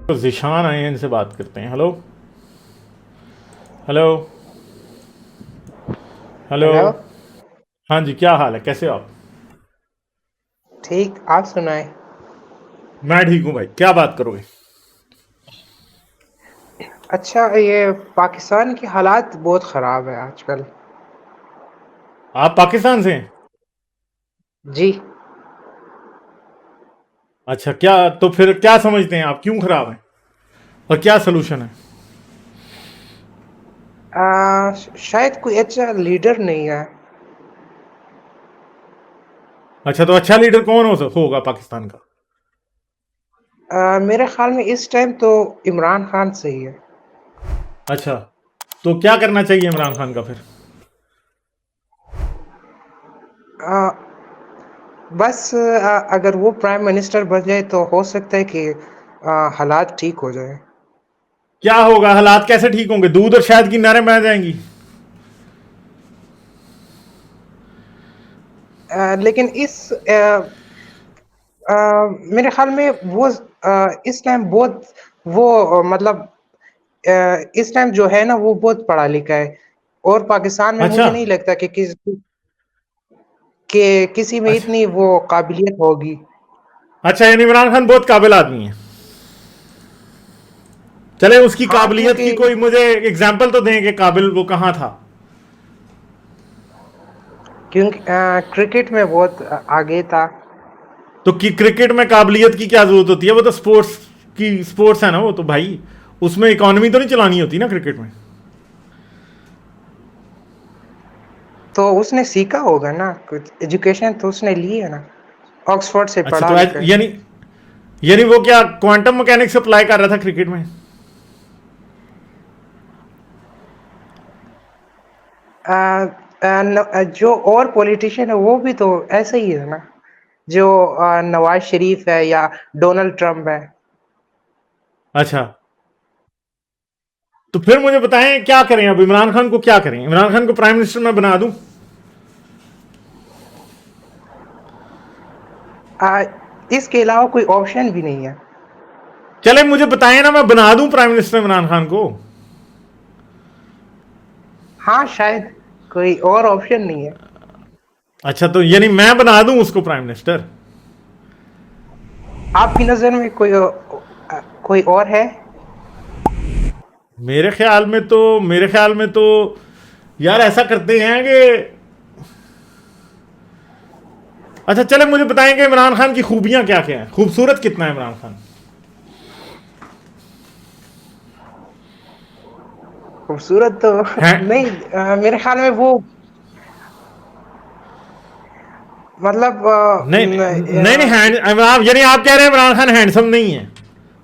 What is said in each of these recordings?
तो जिशान आए हैं, इनसे बात करते हैं। Hello hello hello. हेलो। हाँ जी, क्या हाल है, कैसे हो आप? ठीक, आप सुनाए। मैं ठीक हूँ भाई, क्या बात करोगे? अच्छा, ये पाकिस्तान की हालात बहुत ख़राब है आजकल। आप पाकिस्तान से हैं? जी। अच्छा, क्या तो फिर क्या समझते हैं आप, क्यों खराब है और क्या सोल्यूशन है? शायद कोई अच्छा लीडर नहीं है। अच्छा, तो अच्छा लीडर कौन होगा पाकिस्तान का? मेरे ख्याल में इस टाइम तो इमरान खान सही है। अच्छा, तो क्या करना चाहिए इमरान खान का फिर? आ, बस अगर वो प्राइम मिनिस्टर बन जाए तो हो सकता है कि हालात ठीक हो जाए। क्या होगा, हालात कैसे ठीक होंगे? दूध और शहद की नहरें बह जाएंगी। लेकिन मेरे ख्याल में वो इस टाइम बहुत वो मतलब इस टाइम जो है ना वो बहुत पढ़ा लिखा है। और पाकिस्तान में अच्छा मुझे नहीं लगता कि किसी में अच्छा। इतनी वो काबिलियत होगी। अच्छा, यानी इमरान खान बहुत काबिल आदमी है। चले, उसकी हाँ, काबिलियत क्योंकि की कोई मुझे एग्जाम्पल तो दें कि काबिल वो कहाँ था। क्योंकि क्रिकेट में बहुत आगे था। तो क्रिकेट में काबिलियत की क्या जरूरत होती है, वो तो स्पोर्ट्स है ना वो तो भाई। उसमें इकोनॉमी तो नहीं चलानी होती ना क्रिकेट में। तो उसने सीखा होगा ना, कुछ एजुकेशन तो उसने ली है ना, ऑक्सफोर्ड से अच्छा, पढ़ा तो लिखा है। यानी यानी वो क्या क्वांटम मैकेनिक्स अप्लाई कर रहा था क्रिकेट में? जो और पॉलिटिशियन है वो भी तो ऐसे ही है ना, जो नवाज शरीफ है या डोनाल्ड ट्रम्प है। अच्छा, तो फिर मुझे बताएं क्या करें, अब इमरान खान को क्या करें? इमरान खान को प्राइम मिनिस्टर मैं बना दूं? आ, इसके अलावा कोई ऑप्शन भी नहीं है। चले मुझे बताएं ना, मैं बना दूं प्राइम मिनिस्टर इमरान खान को। हाँ, शायद कोई और ऑप्शन नहीं है। अच्छा, तो यानी मैं बना दूं उसको प्राइम मिनिस्टर? आपकी नज़र में कोई और है? मेरे ख्याल में तो यार ऐसा करते हैं कि अच्छा चले मुझे बताएं कि इमरान खान की खूबियां क्या क्या हैं, खूबसूरत कितना है इमरान खान? खूबसूरत तो है? नहीं, मेरे ख्याल में वो मतलब नहीं नहीं नहीं, आप यानी आप कह रहे हैं इमरान खान हैंडसम नहीं है,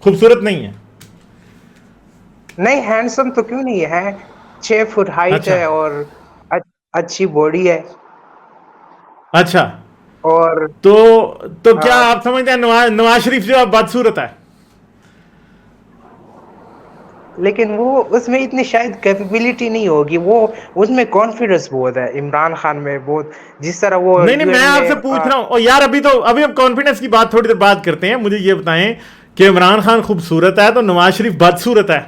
खूबसूरत नहीं है? नहीं, हैंडसम तो क्यों नहीं है। 6 फुट हाइट अच्छा है और अ- अच्छी बॉडी है। अच्छा। और तो क्या अ, आप समझते हैं नवाज शरीफ जो है बदसूरत है? लेकिन वो उसमें इतनी शायद कैपेबिलिटी नहीं होगी। वो उसमें कॉन्फिडेंस बहुत है इमरान खान में, बहुत जिस तरह वो नहीं नहीं, मैं यूएन आपसे में पूछ रहा हूं, और यार अभी हम कॉन्फिडेंस की बात थोड़ी देर बात करते हैं। मुझे ये बताएं कि इमरान खान खूबसूरत है तो नवाज शरीफ बदसूरत है?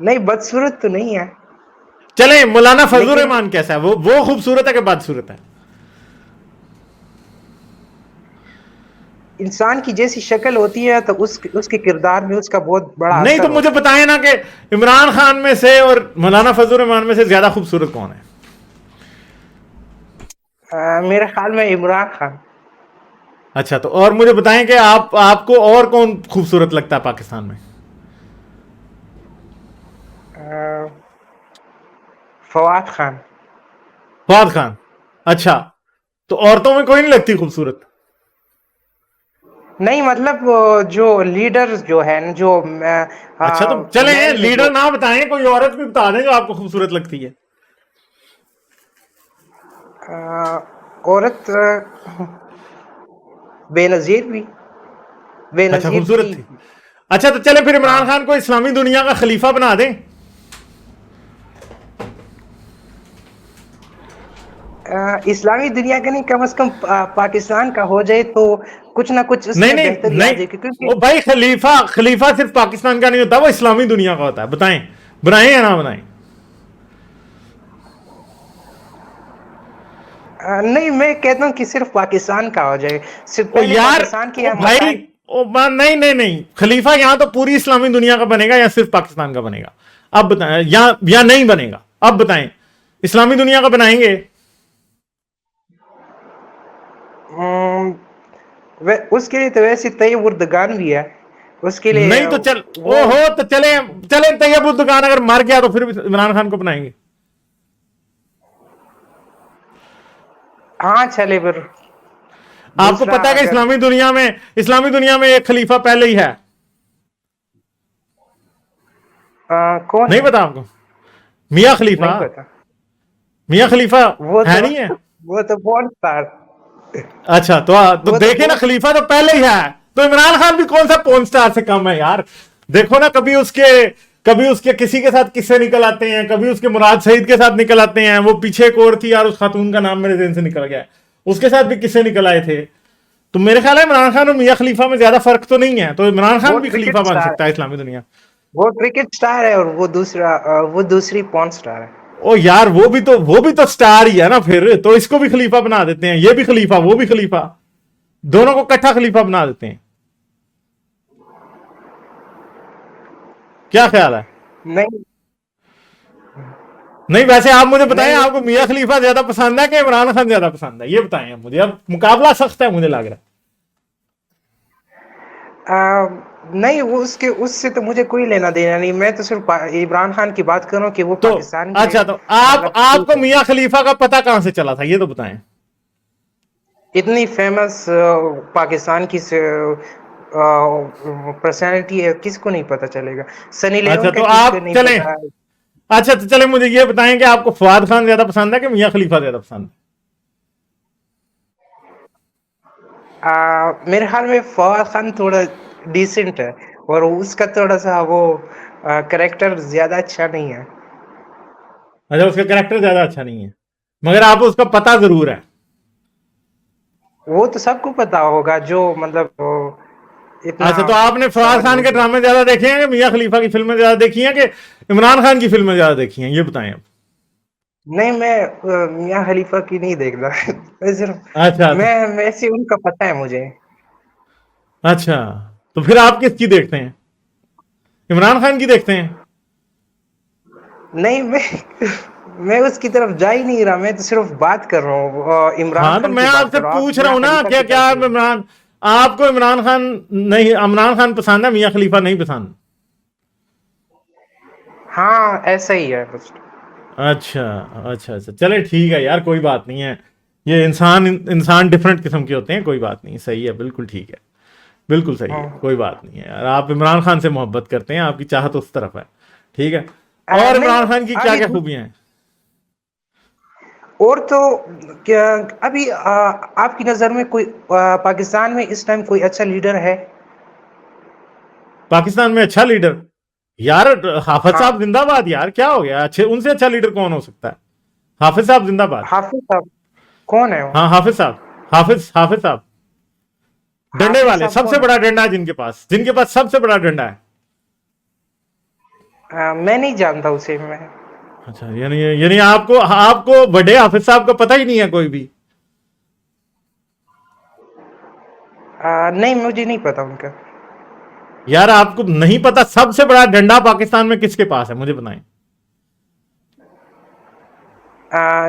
नहीं, बदसूरत तो नहीं है। चले, मौलाना फजल लेकिन रहमान कैसा है, वो खूबसूरत है कि बदसूरत है? इंसान की जैसी शक्ल होती है तो उसके किरदार में उसका बहुत बड़ा नहीं, असर तो मुझे होता है। बताएं ना कि इमरान खान में से और मौलाना फजल रहमान में से ज्यादा खूबसूरत कौन है? मेरे ख्याल में इमरान खान। अच्छा, तो और मुझे बताएं कि आपको और कौन खूबसूरत लगता है पाकिस्तान में? अ, फवाद खान। फवाद खान। अच्छा, तो औरतों में कोई नहीं लगती खूबसूरत? नहीं, मतलब वो जो लीडर्स जो है न, जो अच्छा, तो चले मेल में लीडर जो ना बताएं, कोई औरत भी बता दें जो आपको खूबसूरत लगती है। औरत बेनजीर भी, अच्छा, बेनजीर खूबसूरत थी। थी। अच्छा, तो चले फिर इमरान हाँ, खान को इस्लामी दुनिया का खलीफा बना दें। इस्लामी दुनिया का नहीं, कम से कम पाकिस्तान का हो जाए तो कुछ ना कुछ नहीं उसमें नहीं बेहतरी आ नहीं, जाएगी, क्योंकि ओ भाई खलीफा खलीफा सिर्फ पाकिस्तान का नहीं होता, वो इस्लामी दुनिया का होता है। बताएं, बनाएं या ना बनाएं? नहीं, मैं कहता हूँ कि सिर्फ पाकिस्तान का हो जाए, सिर्फ ओ पहले यार, पाकिस्तान के ओ यहाँ भाई, मसाइल। नहीं नहीं नहीं, खलीफा यहां तो पूरी इस्लामी दुनिया का बनेगा या सिर्फ पाकिस्तान का बनेगा? अब बताएं, या नहीं बनेगा? अब बताएं, इस्लामी दुनिया का बनाएंगे? अम, उसके लिए तो वैसे तैयब उर्दगान भी है, उसके लिए नहीं तो चल, वो। ओहो, तो चले चले तैयब उर्दुगान अगर मर गया तो फिर भी इमरान खान को बनाएंगे? हाँ चले, फिर आपको दूसरा पता है कि अगर इस्लामी दुनिया में एक खलीफा पहले ही है? कौन नहीं है? पता आपको? मियाँ खलीफा। नहीं पता। मियाँ खलीफा वो है तो नहीं है? वो तो पॉर्न स्टार। अच्छा, तो वो तो देखे ना, बहुत। खलीफा तो पहले ही है। तो इमरान खान भी कौन सा पोर्न स्टार से कम है यार? देखो ना, कभी उसके किसी के साथ किस्से निकल आते हैं, कभी उसके मुराद सईद के साथ निकल आते हैं। वो पीछे एक और थी यार, उस खातून का नाम मेरे दिन से निकल गया, उसके साथ भी किस्से निकल आए थे। तो मेरे ख्याल है इमरान खान और मियाँ खलीफा में ज्यादा फर्क तो नहीं है, तो इमरान वो खान भी क्रिकेट खलीफा बन स्टार सकता है इस्लामी दुनिया। वो क्रिकेट स्टार है, और वो दूसरी पॉर्न स्टार है। ओ यार, वो भी तो स्टार ही है ना, फिर तो इसको भी खलीफा बना देते हैं, ये भी खलीफा वो भी खलीफा, दोनों को इकट्ठा खलीफा बना देते हैं। क्या ख्याल है? नहीं नहीं, वैसे आप मुझे बताएं, नहीं आपको मियाँ खलीफा ज्यादा पसंद है कि इमरान खान ज्यादा पसंद है? ये बताएं अब मुझे, अब मुकाबला सख्त है मुझे लग रहा है। नहीं, वो उसके उससे तो मुझे कोई लेना देना नहीं, मैं तो सिर्फ इमरान खान की बात कर रहा हूँ कि वो तो पाकिस्तान के अच्छा, लिए तो आप मतलब ठीक आपको है। मियाँ खलीफा का पता कहां से चला था, ये तो बताएं। इतनी फेमस पाकिस्तान की पर्सनालिटी है, किसको नहीं पता चलेगा? सनी अच्छा, लियोन का तो किसको आप नहीं चलें, पता? अच्छा तो चले, मुझे ये बताएं कि आपको फवाद खान ज्यादा पसंद है कि मियाँ खलीफा ज्यादा पसंद है? मेरे ख्याल में फवाद खान थोड़ा डिसेंट है, और उसका थोड़ा सा वो करेक्टर ज्यादा अच्छा नहीं है। अच्छा, उसका कैरेक्टर ज्यादा अच्छा नहीं है, मगर आपको उसका पता जरूर है। वो तो सबको पता होगा, जो मतलब वो इतना अच्छा, तो आपने फवाद समझ खान के नहीं। ड्रामे ज्यादा देखे हैं कि मियाँ खलीफा की फिल्में ज्यादा देखी हैं कि इमरान खान की फिल्में ज्यादा देखी हैं, ये बताएं अब। नहीं, मैं मियाँ खलीफा की नहीं देखता। मैं सिर्फ अच्छा मैं वैसे उनका पता है मुझे। अच्छा, तो फिर आप किसकी देखते हैं? इमरान खान की देखते हैं? नहीं, मैं उसकी तरफ जा ही नहीं रहा, मैं तो सिर्फ बात कर रहा हूँ, इमरान हाँ, तो खान मैं की बात आपसे कर रहा हूँ, आप पूछ रहा मियाँ हूं ना, खलीफा क्या की क्या तरफ आप नहीं। इमरान आपको इमरान खान नहीं, इमरान खान पसंद है, मियाँ खलीफा नहीं पसंद? हाँ, ऐसा ही है बस। अच्छा अच्छा अच्छा, चले ठीक है यार, कोई बात नहीं है। ये इंसान इंसान डिफरेंट किस्म के होते हैं, कोई बात नहीं, सही है, बिल्कुल ठीक है, बिल्कुल सही है, हाँ। कोई बात नहीं है यार। आप इमरान खान से मोहब्बत करते हैं, आपकी चाहत उस तरफ है, ठीक है। और नहीं, इमरान खान की क्या अभी क्या खूबियां हैं? और तो क्या, अभी आपकी नज़र में कोई पाकिस्तान में इस टाइम कोई अच्छा लीडर है? पाकिस्तान में अच्छा लीडर? यार, हाफिज हाँ, साहब जिंदाबाद यार, क्या हो गया, अच्छे उनसे अच्छा लीडर कौन हो सकता है? हाफिज साहब जिंदाबाद। हाफिज साहब। कौन है वो? हाँ, हाफिज साहब, हाफिज साहब, डंडे हाफिज वाले, साहब सबसे कौन है? बड़ा डंडा है जिनके पास सबसे बड़ा डंडा है। मैं नहीं जानता उसे मैं। अच्छा, यानी यानी आपको आपको बड़े हाफिज साहब का पता ही नहीं है कोई भी? नहीं, मुझे नहीं पता उनका। यार, आपको नहीं पता सबसे बड़ा डंडा पाकिस्तान में किसके पास है, मुझे बताएं।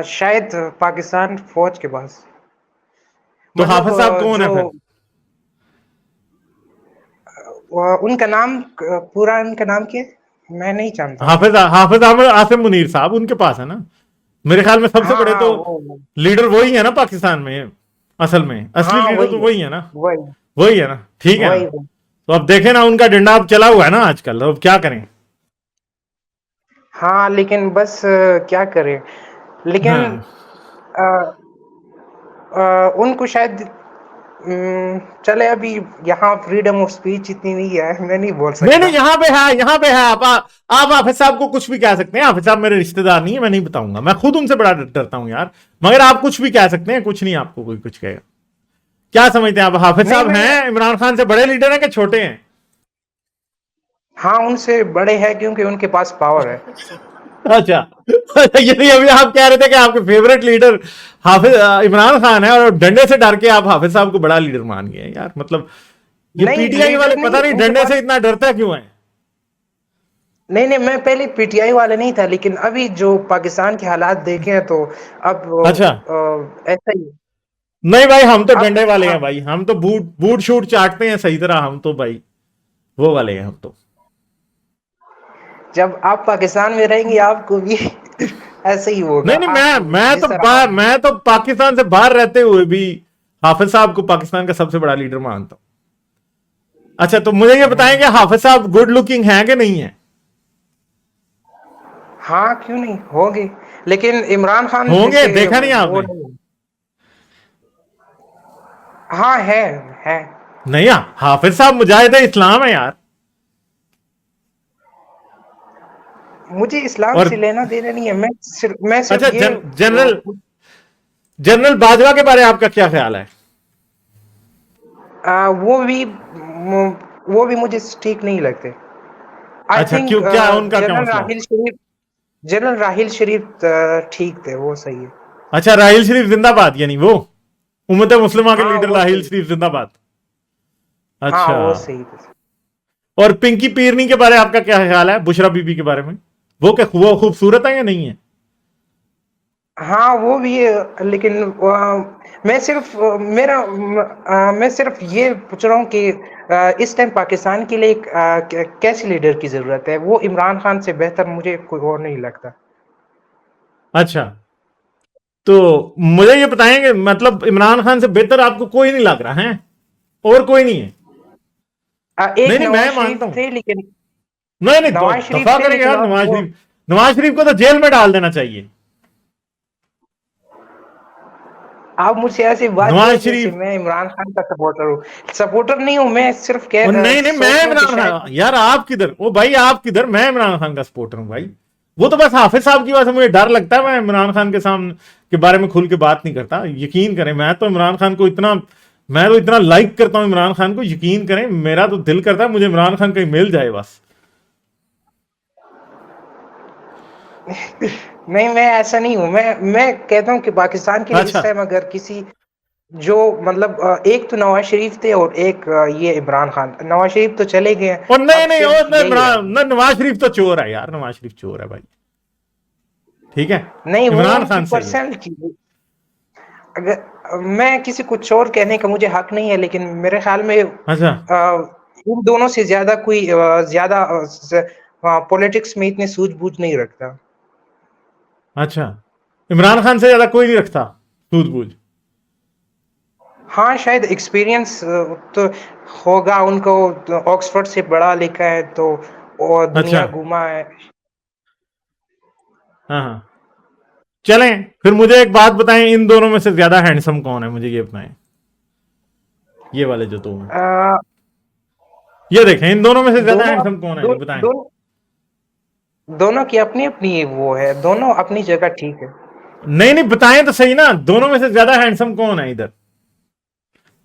शायद पाकिस्तान फौज के पास। तो मतलब हाफिज साहब कौन है जो फिर? उनका नाम, पूरा उनका नाम क्या है? मैं नहीं जानता हूँ। हाफिज हाफिज अहमद आसिम मुनीर साहब उनके पास है ना। मेरे ख्याल में सबसे हाँ बड़े हाँ, तो वो। लीडर वही है ना पाकिस्तान में, असल में असली हाँ, लीडर तो वही है। वही है ना। वही वही है ना, ठीक है ना। वही वही। तो अब देखें ना, उनका डंडा अब चला हुआ है ना आजकल, तो अब क्या करें? हाँ, लेकिन बस क्या करें, लेकिन हाँ, उनको शायद चले अभी यहाँ फ्रीडम ऑफ स्पीच इतनी नहीं है, मैं नहीं बोल नहीं सकता। नहीं, यहाँ पे है, यहाँ पे है। आप हाफिज साहब को कुछ भी कह सकते हैं। हाफिज साहब मेरे रिश्तेदार नहीं है, मैं नहीं बताऊंगा, मैं खुद उनसे बड़ा डरता हूं यार। मगर आप कुछ भी कह सकते हैं, कुछ नहीं आपको कोई कुछ कहेगा। क्या समझते हैं आप, हाफिज नहीं साहब मैं, हैं इमरान खान से बड़े लीडर हैं कि छोटे हैं? हाँ उनसे बड़े हैं क्योंकि उनके पास पावर है। अच्छा। यदि अभी आप कह रहे थे कि आपके फेवरेट लीडर हाफिज इमरान खान है, और डंडे से डर के आप हाफिज साहब को बड़ा लीडर मान गए हैं यार, मतलब ये नहीं पीटीआई वाले लीडर पता नहीं नहीं उनके डंडे पास। से इतना डरता क्यों है। नहीं नहीं, मैं पहले पीटीआई वाला नहीं था, लेकिन अभी जो पाकिस्तान के हालात देखे हैं तो अब अच्छा। ऐसा ही। नहीं भाई, हम तो अब डंडे वाले हाँ, हैं भाई, हम तो बूट बूट शूट चाटते हैं सही तरह, हम तो भाई वो वाले हैं हम तो। जब आप पाकिस्तान में रहेंगे आपको भी ऐसा ही होगा। नहीं नहीं, आप जिस तरह आप, मैं तो पाकिस्तान से बाहर रहते हुए भी हाफिज साहब को पाकिस्तान का सबसे बड़ा लीडर मानता हूं। अच्छा, तो मुझे ये बताएं कि हाफिज साहब गुड लुकिंग हैं कि नहीं है? हाँ क्यों नहीं होंगे, लेकिन इमरान खान होंगे, जैसे देखा नहीं वो आपने? नहीं। हाँ है। नहीं, हाफिज साहब मुजाहिद इस्लाम है यार। मुझे इस्लाम और से लेना देना नहीं है, मैं सिर्फ अच्छा, ये जनरल जनरल बाजवा के बारे में आपका क्या ख्याल है? वो भी मुझे ठीक नहीं लगते। आई अच्छा, थिंक क्यों, क्या उनका क्या जनरल मसला है? राहिल शरीफ, जनरल राहिल शरीफ ठीक थे, वो सही है। अच्छा, राहिल शरीफ जिंदाबाद, यानी वो उम्मत मुस्लिमा के हाँ लीडर वो राहिल सही। शरीफ जिंदाबाद। हाँ अच्छा। वो सही थे। और पिंकी पीरनी के बारे में आपका क्या ख्याल है, बुशरा बीबी के बारे में? वो क्या, वो खूबसूरत है या नहीं है? हाँ वो भी है, लेकिन मैं सिर्फ ये पूछ रहा हूँ कि इस टाइम पाकिस्तान के लिए एक कैसे लीडर की जरूरत है? वो इमरान खान से बेहतर मुझे कोई और नहीं लगता। अच्छा, तो मुझे ये बताएंगे, मतलब इमरान खान से बेहतर आपको कोई नहीं लग रहा है, और कोई नहीं है? नहीं एक नहीं, नवाज मैं मानता शरीफ हूं। थे लेकिन, नहीं नहीं, नवाज शरीफ दफा थे करेंगे लेकिन यार अब नवाज वो, शरीफ। नवाज शरीफ को तो जेल में डाल देना चाहिए। आप मुझसे ऐसी बात नवाज किए जैसे शरीफ, मैं इमरान खान का सपोर्टर हूँ। सपोर्टर नहीं हूँ, मैं सिर्फ और कह नहीं नहीं, मैं सोच रहा हूँ कि इमरान शायद। खान, यार आप किधर, ओ भाई आप किधर, मैं इमरान खान का सपोर्टर हूं भाई। वो तो बस हाफिज साहब की वजह से मुझे डर लगता है, मैं इमरान खान के सामने के बारे में खुल के बात नहीं करता। यकीन करें, मैं तो इमरान खान को इतना, मैं तो इतना लाइक करता हूं इमरान खान को, यकीन करें, मेरा तो दिल करता है मुझे इमरान खान कहीं मिल जाए बस। नहीं मैं ऐसा नहीं हूँ, मैं कहता हूँ कि पाकिस्तान के लिए इस अच्छा। टाइम अगर किसी, जो मतलब एक तो नवाज शरीफ थे और एक ये इमरान खान। नवाज शरीफ तो चले गए हैं, और नहीं अब नहीं, सिर्फ और नहीं, यही रह गए। नवाज शरीफ तो चोर है यार, नवाज शरीफ चोर है भाई। ठीक है, नहीं वो इमरान उनकी खान सही है। पर्सनल चीज। अगर मैं किसी कुछ और कहने का मुझे हक नहीं है, लेकिन मेरे ख्याल में अच्छा। इन दोनों से ज्यादा कोई ज्यादा पॉलिटिक्स में इतने सूझबूझ नहीं रखता। अच्छा, इमरान खान से ज्यादा कोई नहीं रखता सूझबूझ? हाँ शायद एक्सपीरियंस तो होगा उनको, तो ऑक्सफोर्ड से पढ़ा लिखा है तो, और अच्छा। दुनिया घूमा है। हाँ हाँ। चलें, फिर मुझे एक बात बताएं, इन दोनों में से ज्यादा हैंडसम कौन है, मुझे ये बताएं। ये वाले जो दो हैं, अ, ये देखें, इन दोनों में से ज्यादा दोनों हैंडसम कौन है, दो, ये बताएं। दो, दोनों की अपनी अपनी वो है, दोनों अपनी जगह ठीक है। नहीं नहीं, बताएं तो सही ना, दोनों में से ज्यादा हैंडसम कौन है इधर?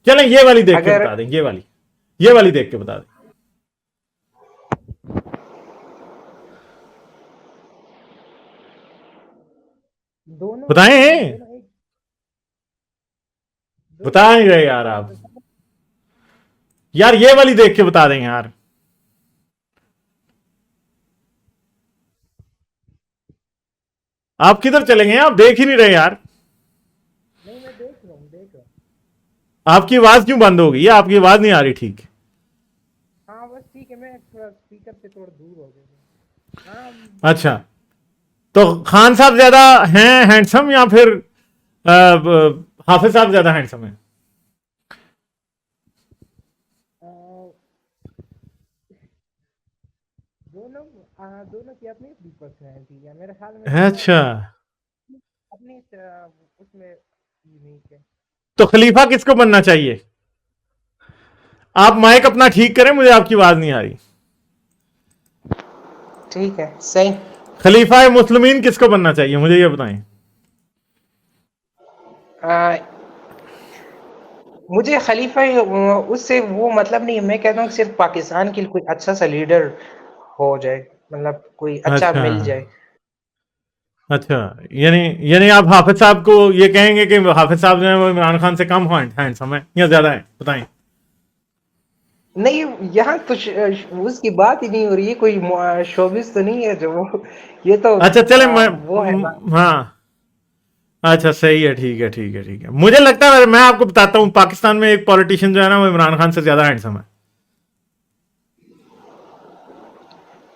चलें, ये वाली देख के अगर बता दें, ये वाली देख के बता दें। दोनों बताएं। दोनों एक बता दोनों नहीं एक रहे ही यार जगह आप। पे था। यार ये वाली देख के बता दें यार। आप किधर चले गए, आप देख ही नहीं रहे यार। नहीं मैं देख रहा हूँ। आपकी आवाज क्यों बंद हो गई है, आपकी आवाज नहीं आ रही ठीक। हाँ बस ठीक है, मैं थोड़ा स्पीकर से थोड़ा दूर हो गया। हाँ अच्छा, तो खान साहब ज्यादा हैं हैंडसम, या फिर हाफिज साहब ज्यादा हैंडसम है? अ, दोनों दोनों की अपनी अपनी पर्सनैलिटी है, मेरे ख्याल में दोनों अच्छा, अपनी उसमें यूनिक है। तो खलीफा किसको बनना चाहिए? आप माइक अपना ठीक करें, मुझे आपकी आवाज नहीं आ रही। ठीक है, सही। खलीफा मुस्लिमीन किसको बनना चाहिए, मुझे ये बताएं। आ, मुझे खलीफा उससे वो मतलब नहीं है। मैं कहता हूँ कि सिर्फ पाकिस्तान के लिए कोई अच्छा सा लीडर हो जाए, मतलब कोई अच्छा अच्छा मिल जाए। अच्छा, यानी यानी आप हाफिज साहब को ये कहेंगे कि हाफिज साहब जो है वो इमरान खान से कम हैंडसम है या ज्यादा है, बताएं। नहीं, यहाँ तो उसकी बात ही नहीं हो रही है। कोई शोबिस तो नहीं है जो वो, ये तो अच्छा चले वो है ना। हाँ, अच्छा सही है, ठीक है ठीक है ठीक है। मुझे लगता है, मैं आपको बताता हूँ, पाकिस्तान में एक पॉलिटिशियन जो है ना वो इमरान खान से ज्यादा हैंडसम है।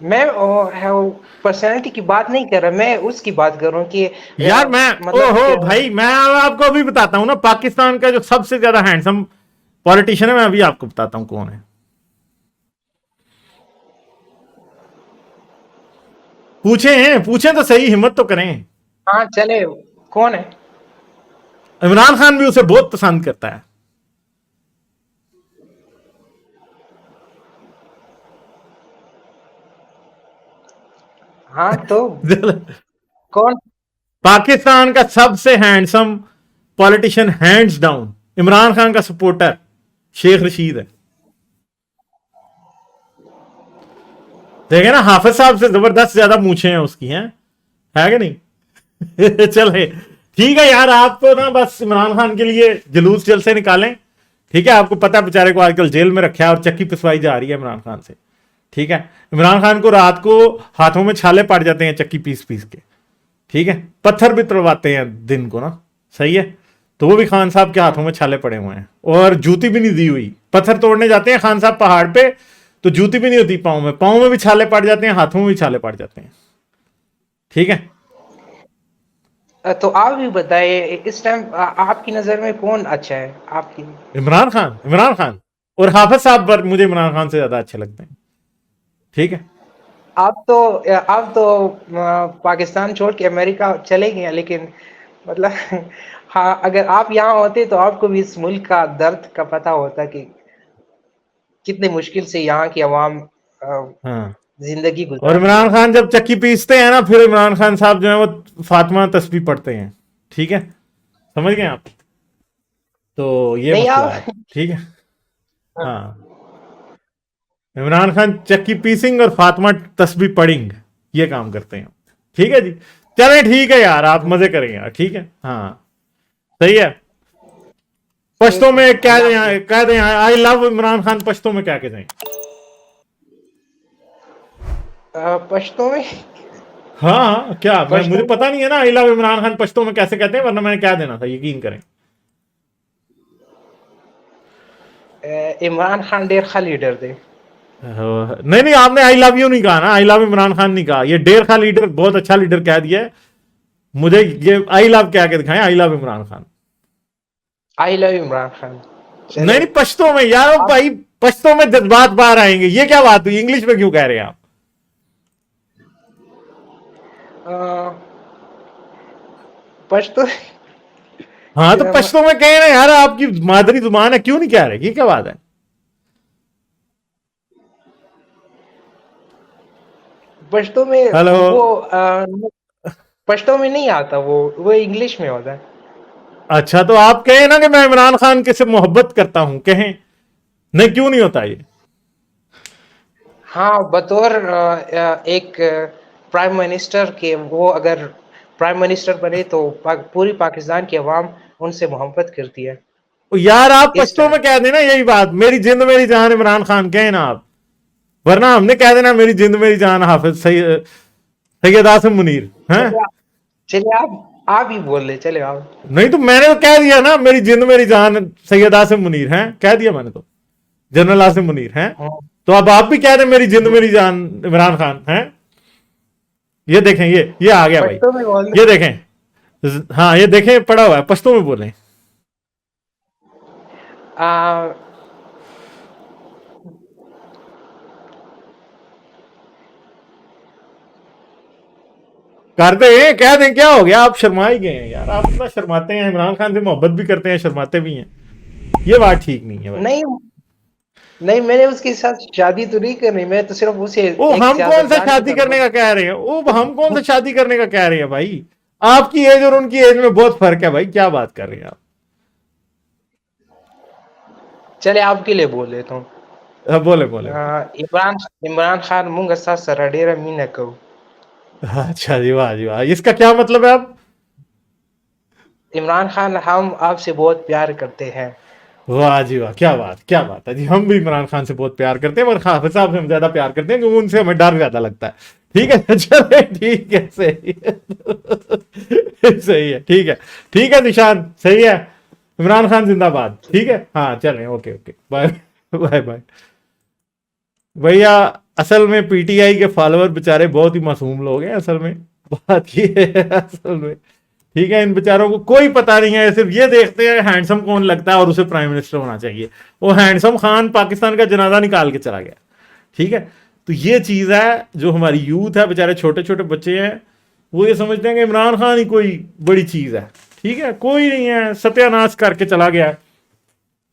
मैं पर्सनैलिटी की बात नहीं कर रहा, मैं उसकी बात कर रहा हूँ कि यार मैं, मतलब ओहो कि भाई, मैं आपको अभी बताता हूँ ना, पाकिस्तान का जो सबसे ज्यादा हैंडसम पॉलिटिशियन है, मैं अभी आपको बताता हूँ कौन है। पूछे हैं, पूछे तो सही, हिम्मत तो करें। हाँ चले, कौन है? इमरान खान भी उसे बहुत पसंद करता है। हाँ तो कौन? पाकिस्तान का सबसे handsome politician hands down Imran Khan का सपोर्टर शेख रशीद है। देखे ना, हाफिज साहब से जबरदस्त ज्यादा मूछे हैं उसकी, हैं है कि नहीं? चले ठीक है यार, आप तो ना बस इमरान खान के लिए जुलूस जल से निकालें। ठीक है, आपको पता है बेचारे को आजकल जेल में रखा है और चक्की पिसवाई जा रही है इमरान खान से। ठीक है, इमरान खान को रात को हाथों में छाले पड़ जाते हैं चक्की पीस पीस के। ठीक है, पत्थर भी तोड़वाते हैं दिन को ना, सही है। तो वो भी खान साहब के हाथों में छाले पड़े हुए हैं और जूती भी नहीं दी हुई। पत्थर तोड़ने जाते हैं खान साहब पहाड़ पे, तो जूती भी नहीं होती पाँव में भी छाले पड़ जाते हैं, हाथों में भी छाले पड़ जाते हैं। ठीक है, तो आप भी बताइए, इस टाइम आपकी नजर में कौन अच्छा है आपकी? इमरान खान, इमरान खान और हाफिज साहब, पर मुझे इमरान खान से ज्यादा अच्छे लगते हैं। ठीक है, आप तो पाकिस्तान छोड़ के अमेरिका चले गए हैं, लेकिन मतलब हाँ, अगर आप यहाँ होते तो आपको भी इस मुल्क का दर्द का पता होता कि कितने मुश्किल से यहाँ की आवाम हाँ। जिंदगी और गुजारती इमरान है। खान जब चक्की पीसते हैं ना, फिर इमरान खान साहब जो है वो फातिमा तस्बीह पढ़ते हैं। ठीक है, समझ गए आप? तो ये नहीं मसला है। आप ठीक है, हाँ, इमरान खान चक्की पीसिंग और फातिमा तस्बीह पढ़िंग, ये काम करते हैं। ठीक है जी, चले ठीक है यार, आप मजे करें यार, ठीक है, हाँ सही है। पश्तो ठीक है, में क्या अल्लाह हाफिज। कह दें, आई लव इमरान खान, पश्तो में क्या कह दें? पश्तो में? हाँ हाँ, क्या मैं, मुझे पश्तो में पता नहीं है ना आई लव इमरान खान पश्तो में कैसे कहते हैं, वरना मैंने क्या देना था, यकीन करें। इमरान खान डेर खा लीडर थे। नहीं नहीं, आपने आई लव यू नहीं कहा ना, आई लव इमरान खान नहीं कहा। ये डेर खा लीडर बहुत अच्छा लीडर कह दिया है मुझे। ये आई लव क्या के दिखाएं, I love Imran Khan. I love Imran Khan. नहीं चले नहीं, पश्तो में यार, आप भाई पश्तो में जज्बात बाहर आएंगे, ये क्या बात हुई, इंग्लिश में क्यों कह रहे हैं आप? अ, पश्तो हाँ तो पश्तो में कह रहे हैं यार, आपकी मादरी जुबान है, क्यों नहीं कह रहे, ये क्या बात है? पश्तो में हेलो, वो पश्तो में नहीं आता, वो इंग्लिश में होता है। अच्छा तो आप कहें ना कि मैं इमरान खान के से मोहब्बत करता हूं, कहें। नहीं, क्यों नहीं होता ये? हाँ, बतौर एक प्राइम मिनिस्टर के, वो अगर प्राइम मिनिस्टर बने तो पूरी पाकिस्तान की आवाम उनसे मोहब्बत करती है यार आप इस पश्तो टाइम। में कह देना यही बात, मेरी जिंद मेरी जान इमरान खान, कहे ना आप। वरना हमने कह देना मेरी जिंद मेरी जान हाफिज सैयद आसिम मुनीर हैं। चलिए आप ही बोल रहे, चले आप। नहीं तो मैंने तो कह दिया ना, मेरी जिंद मेरी जान सैयद आसिम मुनीर हैं, कह दिया मैंने तो, जनरल आसिम मुनीर हैं। हाँ, तो अब आप भी कह दें मेरी जिंद मेरी जान इमरान खान हैं। ये देखें, ये आ गया भाई, पश्तो में बोल ये रहे। देखें, हाँ ये देखें, पढ़ा हुआ है, पश्तो में बोलें। आ, कर दें, कह दें, क्या हो गया, आप शर्मा ही गए हैं यार, आप इतना शर्माते हैं, इमरान खान से मोहब्बत भी करते हैं, शर्माते भी हैं, ये बात ठीक नहीं है भाई। नहीं नहीं, मैंने उसके साथ शादी तो नहीं करनी, मैं तो सिर्फ उसे ओ एक हम कौन सा सियासतदान की शादी तरह करने का कह रहे हैं? ओ हम कौन सा शादी करने का कह रहे हैं भाई? आपकी एज और उनकी एज में बहुत फर्क है भाई, क्या बात कर रहे हैं आप? चले आपके लिए बोल देता हूँ। हाँ, बोले बोले। इमरान इमरान खान मुंगा सा सराडेरा मीना को। अच्छा जी, वाह जी वाह, इसका क्या मतलब है आप? इमरान खान, हम आपसे बहुत प्यार करते हैं। वाह जी वाह, क्या बात है जी। हम भी इमरान खान से बहुत प्यार करते हैं, मगर हाफिज साहब से हम ज्यादा प्यार करते हैं क्योंकि उनसे हमें डर ज्यादा लगता है। ठीक है चले, ठीक है, सही है सही है, ठीक है निशान, सही है। इमरान खान जिंदाबाद। ठीक है, हाँ चलें, okay okay, bye bye bye. भैया असल में पीटीआई के फॉलोअर बेचारे बहुत ही मासूम लोग हैं असल में, बात ये है असल में। ठीक है, इन बेचारों को कोई पता नहीं है, सिर्फ ये देखते हैं हैंडसम कौन लगता है और उसे प्राइम मिनिस्टर होना चाहिए। वो हैंडसम खान पाकिस्तान का जनाजा निकाल के चला गया। ठीक है, तो ये चीज़ है जो हमारी यूथ है, बेचारे छोटे छोटे बच्चे हैं, वो ये समझते हैं कि इमरान खान ही कोई बड़ी चीज़ है। ठीक है, कोई नहीं है, सत्यानाश करके चला गया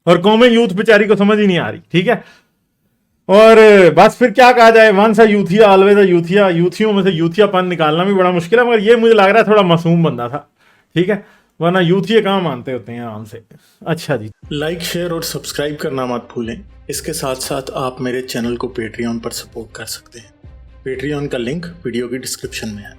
और कौमी यूथ बेचारी को समझ ही नहीं आ रही। ठीक है, और बस फिर क्या कहा जाए, वंस अ यूथिया ऑलवेज अ यूथिया, यूथियों में से यूथियापन निकालना भी बड़ा मुश्किल है, मगर ये मुझे लग रहा है थोड़ा मासूम बंदा था। ठीक है, वरना यूथिया कहाँ मानते होते हैं आराम से। अच्छा जी, लाइक, शेयर और सब्सक्राइब करना मत भूलें। इसके साथ साथ आप मेरे चैनल को पेट्रियन पर सपोर्ट कर सकते हैं। पेट्रियन का लिंक वीडियो की डिस्क्रिप्शन में है।